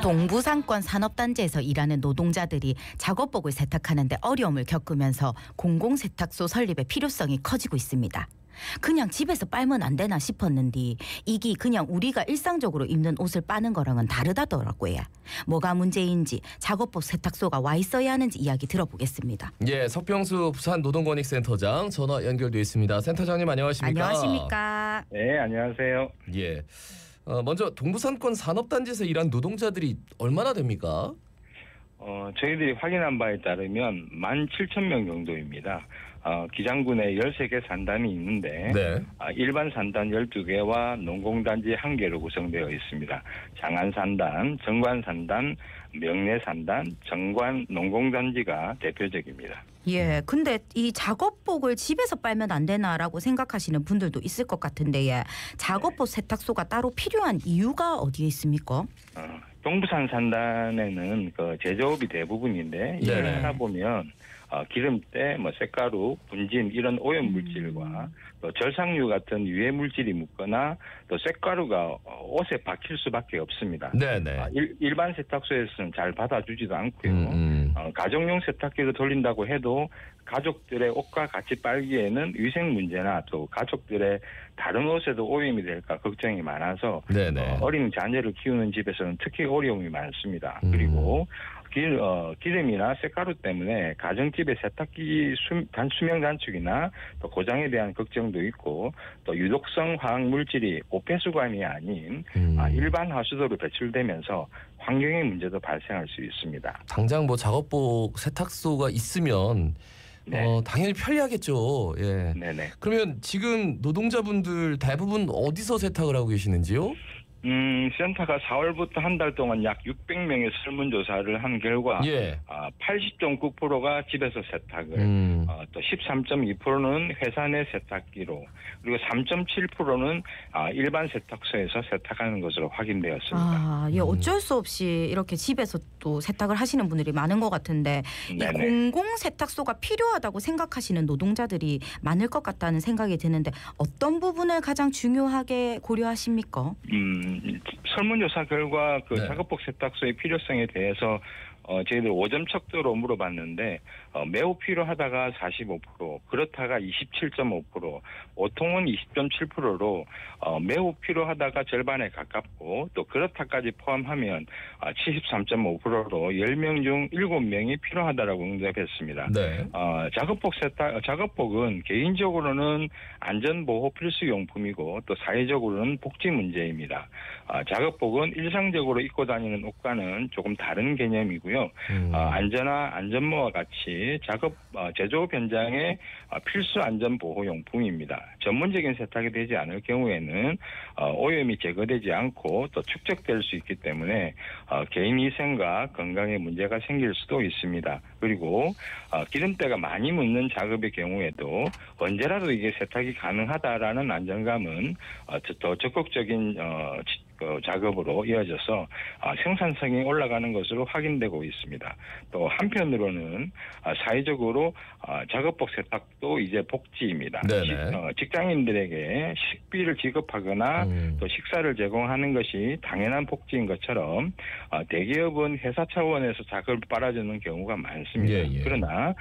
동부상권 산업단지에서 일하는 노동자들이 작업복을 세탁하는데 어려움을 겪으면서 공공세탁소 설립의 필요성이 커지고 있습니다. 그냥 집에서 빨면 안 되나 싶었는데 이게 그냥 우리가 일상적으로 입는 옷을 빠는 거랑은 다르다더라고요. 뭐가 문제인지 작업복 세탁소가 와 있어야 하는지 이야기 들어보겠습니다. 예, 석병수 부산노동권익센터장 전화 연결돼 있습니다. 센터장님 안녕하십니까? 안녕하십니까? 네, 안녕하세요. 예, 먼저 동부상권 산업단지에서 일한 노동자들이 얼마나 됩니까? 저희들이 확인한 바에 따르면 17,000명 정도입니다. 기장군에 13개 산단이 있는데 네. 일반 산단 12개와 농공단지 1개로 구성되어 있습니다. 장안산단, 정관산단, 명내산단, 정관 농공단지가 대표적입니다. 예, 근데 이 작업복을 집에서 빨면 안 되나라고 생각하시는 분들도 있을 것 같은데 작업복 세탁소가 따로 필요한 이유가 어디에 있습니까? 동부산 산단에는 그 제조업이 대부분인데 이걸 하다 보면 기름때, 쇳가루, 분진 이런 오염 물질과 또 절상류 같은 유해 물질이 묻거나 또 쇳가루가 옷에 박힐 수밖에 없습니다. 네네. 일반 세탁소에서는 잘 받아주지도 않고요. 가정용 세탁기를 돌린다고 해도 가족들의 옷과 같이 빨기에는 위생 문제나 또 가족들의 다른 옷에도 오염이 될까 걱정이 많아서 어린 자녀를 키우는 집에서는 특히 어려움이 많습니다. 그리고 기름이나 쇳가루 때문에 가정집의 세탁기 수명 단축이나 또 고장에 대한 걱정도 있고 또 유독성 화학 물질이 오폐수관이 아닌 일반 하수도로 배출되면서 환경의 문제도 발생할 수 있습니다. 당장 뭐 작업복 세탁소가 있으면 당연히 편리하겠죠. 예. 네네. 그러면 지금 노동자분들 대부분 어디서 세탁을 하고 계시는지요? 센터가 4월부터 한 달 동안 약 600명의 설문조사를 한 결과 80.9%가 집에서 세탁을 또 13.2%는 회사 내 세탁기로 그리고 3.7%는 일반 세탁소에서 세탁하는 것으로 확인되었습니다. 예, 어쩔 수 없이 이렇게 집에서 또 세탁을 하시는 분들이 많은 것 같은데 이 공공 세탁소가 필요하다고 생각하시는 노동자들이 많을 것 같다는 생각이 드는데 어떤 부분을 가장 중요하게 고려하십니까? 설문조사 결과 작업복 세탁소의 필요성에 대해서 저희들 5점 척도로 물어봤는데 매우 필요하다가 45%, 그렇다가 27.5%, 보통은 20.7%로 매우 필요하다가 절반에 가깝고 또 그렇다까지 포함하면 73.5%로 10명 중 7명이 필요하다라고 응답했습니다. 네. 작업복은 개인적으로는 안전보호 필수용품이고 또 사회적으로는 복지 문제입니다. 작업복은 일상적으로 입고 다니는 옷과는 조금 다른 개념이고요. 안전모와 같이 제조업 현장의 필수 안전보호용품입니다. 전문적인 세탁이 되지 않을 경우에는 오염이 제거되지 않고 또 축적될 수 있기 때문에 개인 위생과 건강에 문제가 생길 수도 있습니다. 그리고 기름때가 많이 묻는 작업의 경우에도 언제라도 이게 세탁이 가능하다라는 안정감은 더 적극적인 작업으로 이어져서 생산성이 올라가는 것으로 확인되고 있습니다. 또 한편으로는 사회적으로 작업복 세탁도 이제 복지입니다. 직장인들에게 식비를 지급하거나 또 식사를 제공하는 것이 당연한 복지인 것처럼 대기업은 회사 차원에서 작업을 빨아주는 경우가 많습니다. 그러나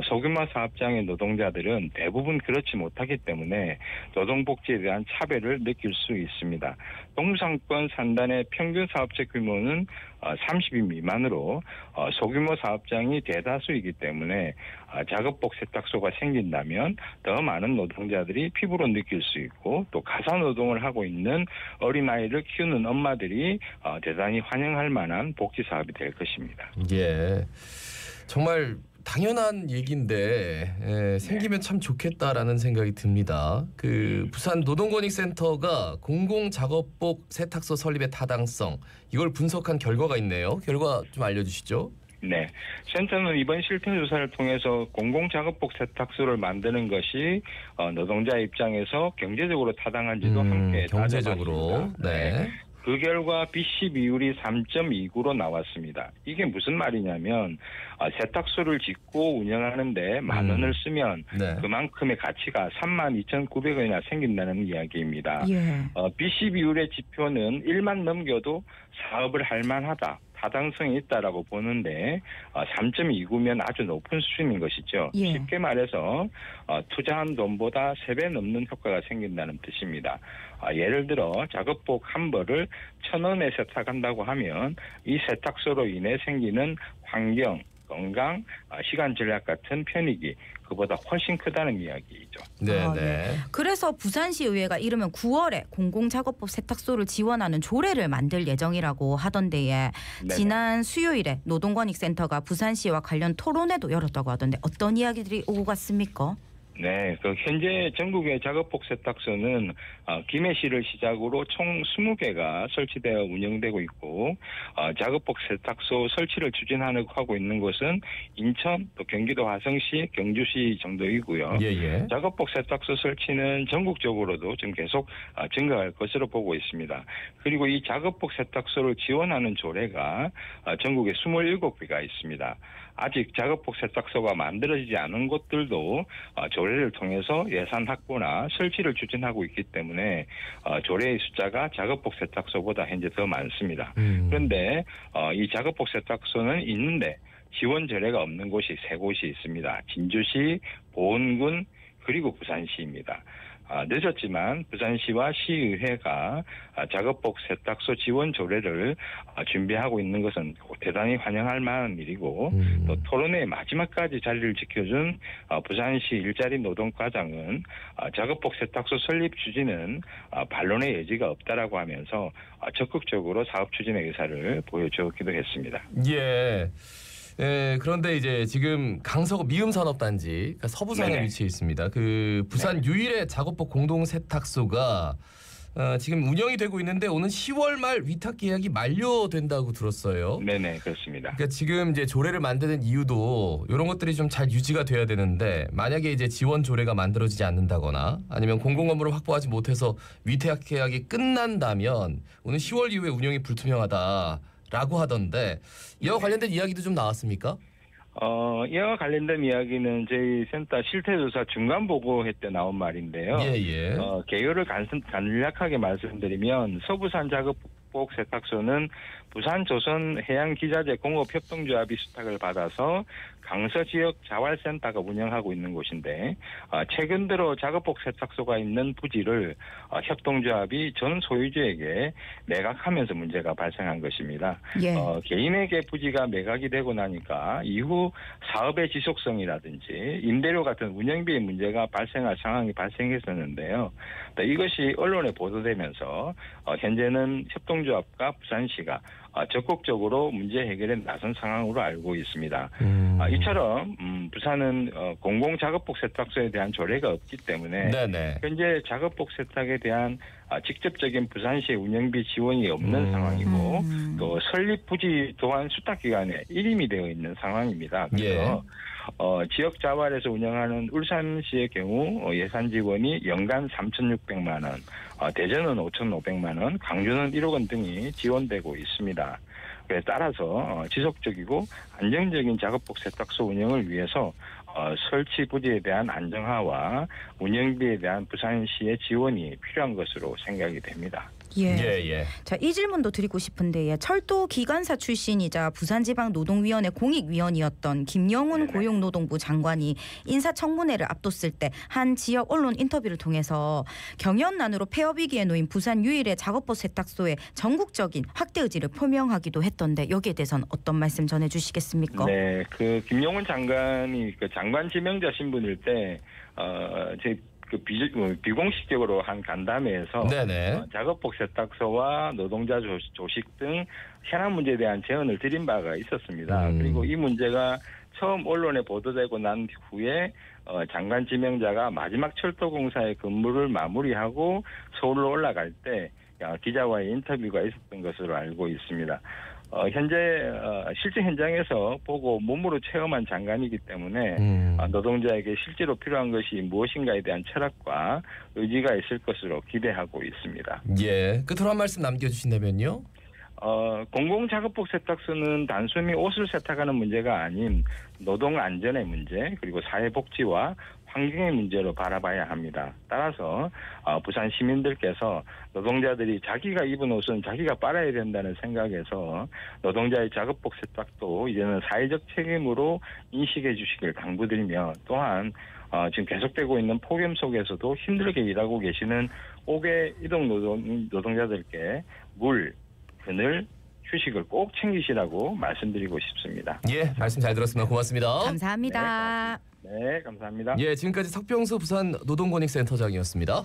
소규모 사업장의 노동자들은 대부분 그렇지 못하기 때문에 노동복지에 대한 차별을 느낄 수 있습니다. 동부상권 산단의 평균 사업체 규모는 30인 미만으로 소규모 사업장이 대다수이기 때문에 작업복 세탁소가 생긴다면 더 많은 노동자들이 피부로 느낄 수 있고 또 가사노동을 하고 있는 어린아이를 키우는 엄마들이 대단히 환영할 만한 복지 사업이 될 것입니다. 예, 정말 당연한 얘기인데 생기면 참 좋겠다라는 생각이 듭니다. 부산 노동권익센터가 공공작업복 세탁소 설립의 타당성 이걸 분석한 결과가 있네요. 결과 좀 알려주시죠. 네, 센터는 이번 실태 조사를 통해서 공공작업복 세탁소를 만드는 것이 노동자 입장에서 경제적으로 타당한지도 함께 경제적으로 그 결과 BC 비율이 3.29로 나왔습니다. 이게 무슨 말이냐면 세탁소를 짓고 운영하는데 10,000원을 쓰면 그만큼의 가치가 32,900원이나 생긴다는 이야기입니다. BC 비율의 지표는 1만 넘겨도 사업을 할 만하다. 타당성이 있다라고 보는데 3.29면 아주 높은 수준인 것이죠. 예. 쉽게 말해서 투자한 돈보다 3배 넘는 효과가 생긴다는 뜻입니다. 예를 들어 작업복 한 벌을 1,000원에 세탁한다고 하면 이 세탁소로 인해 생기는 환경, 건강, 시간 절약 같은 편익이 그보다 훨씬 크다는 이야기죠. 네네. 그래서 부산시의회가 이르면 9월에 공공작업복 세탁소를 지원하는 조례를 만들 예정이라고 하던데요. 네네. 지난 수요일에 노동권익센터가 부산시와 관련 토론회도 열었다고 하던데 어떤 이야기들이 오고 갔습니까? 네, 현재 전국의 작업복 세탁소는 김해시를 시작으로 총 20개가 설치되어 운영되고 있고 작업복 세탁소 설치를 추진하고 있는 곳은 인천, 또 경기도 화성시, 경주시 정도이고요. 예예. 작업복 세탁소 설치는 전국적으로도 지금 계속 증가할 것으로 보고 있습니다. 그리고 이 작업복 세탁소를 지원하는 조례가 전국에 27개가 있습니다. 아직 작업복 세탁소가 만들어지지 않은 곳들도 조례를 통해서 예산 확보나 설치를 추진하고 있기 때문에 조례의 숫자가 작업복 세탁소보다 현재 더 많습니다. 그런데 이 작업복 세탁소는 있는데 지원 조례가 없는 곳이 3곳이 있습니다. 진주시, 보은군, 그리고 부산시입니다. 늦었지만 부산시와 시의회가 작업복 세탁소 지원 조례를 준비하고 있는 것은 대단히 환영할 만한 일이고 또 토론회 마지막까지 자리를 지켜준 부산시 일자리 노동과장은 작업복 세탁소 설립 추진은 반론의 여지가 없다라고 하면서 적극적으로 사업 추진의 의사를 보여주기도 했습니다. 예. 예, 그런데 이제 지금 강서구 미음산업단지 그러니까 서부산에 네네. 위치해 있습니다. 그 부산 유일의 작업복 공동 세탁소가 지금 운영이 되고 있는데 오는 10월 말 위탁 계약이 만료된다고 들었어요. 네네, 그렇습니다. 그러니까 지금 이제 조례를 만드는 이유도 이런 것들이 좀 잘 유지가 돼야 되는데 만약에 이제 지원 조례가 만들어지지 않는다거나 아니면 공공건물을 확보하지 못해서 위탁 계약이 끝난다면 오는 10월 이후에 운영이 불투명하다라고 하던데 이와 관련된 이야기도 좀 나왔습니까? 이와 관련된 이야기는 저희 센터 실태조사 중간 보고회 때 나온 말인데요. 예예. 개요를 간략하게 말씀드리면 서부산 작업복 세탁소는 부산조선해양기자재 공업협동조합이 수탁을 받아서 강서 지역 자활센터가 운영하고 있는 곳인데 최근 들어 작업복 세탁소가 있는 부지를 협동조합이 전 소유주에게 매각하면서 문제가 발생한 것입니다. 예. 개인에게 부지가 매각이 되고 나니까 이후 사업의 지속성이라든지 임대료 같은 운영비의 문제가 발생할 상황이 발생했었는데요. 이것이 언론에 보도되면서 현재는 협동조합과 부산시가 적극적으로 문제 해결에 나선 상황으로 알고 있습니다. 이처럼 부산은 공공작업복 세탁소에 대한 조례가 없기 때문에 네네. 현재 작업복 세탁에 대한 직접적인 부산시의 운영비 지원이 없는 상황이고 또 설립 부지 또한 수탁기관에 일임이 되어 있는 상황입니다. 그래서 지역 자활에서 운영하는 울산시의 경우 예산 지원이 연간 3,600만 원, 대전은 5,500만 원, 광주는 1억 원 등이 지원되고 있습니다. 그에 따라서 지속적이고 안정적인 작업복 세탁소 운영을 위해서 설치 부지에 대한 안정화와 운영비에 대한 부산시의 지원이 필요한 것으로 생각이 됩니다. 예. 예예. 자, 이 질문도 드리고 싶은데 철도 기관사 출신이자 부산지방노동위원회 공익위원이었던 김영훈 네네. 고용노동부 장관이 인사청문회를 앞뒀을 때 한 지역 언론 인터뷰를 통해서 경연난으로 폐업 위기에 놓인 부산 유일의 작업복 세탁소의 전국적인 확대 의지를 표명하기도 했던데 여기에 대해서는 어떤 말씀 전해주시겠습니까? 네, 그 김영훈 장관이 그 장관 지명자 신분일 때 제 비공식적으로 한 간담회에서 네네. 작업복 세탁소와 노동자 조식 등 현안 문제에 대한 제언을 드린 바가 있었습니다. 그리고 이 문제가 처음 언론에 보도되고 난 후에 장관 지명자가 마지막 철도공사의 근무를 마무리하고 서울로 올라갈 때 기자와의 인터뷰가 있었던 것으로 알고 있습니다. 현재 실제 현장에서 보고 몸으로 체험한 장관이기 때문에 노동자에게 실제로 필요한 것이 무엇인가에 대한 철학과 의지가 있을 것으로 기대하고 있습니다. 예. 끝으로 한 말씀 남겨주신다면요. 공공작업복 세탁소는 단순히 옷을 세탁하는 문제가 아닌 노동 안전의 문제 그리고 사회복지와 환경의 문제로 바라봐야 합니다. 따라서 부산 시민들께서 노동자들이 자기가 입은 옷은 자기가 빨아야 된다는 생각에서 노동자의 작업복 세탁도 이제는 사회적 책임으로 인식해 주시길 당부드리며 또한 지금 계속되고 있는 폭염 속에서도 힘들게 일하고 계시는 5개 이동 노동자들께 물, 그늘, 휴식을 꼭 챙기시라고 말씀드리고 싶습니다. 예, 말씀 잘 들었습니다. 고맙습니다. 감사합니다. 네, 감사합니다. 예, 지금까지 석병수 부산 노동권익센터장이었습니다.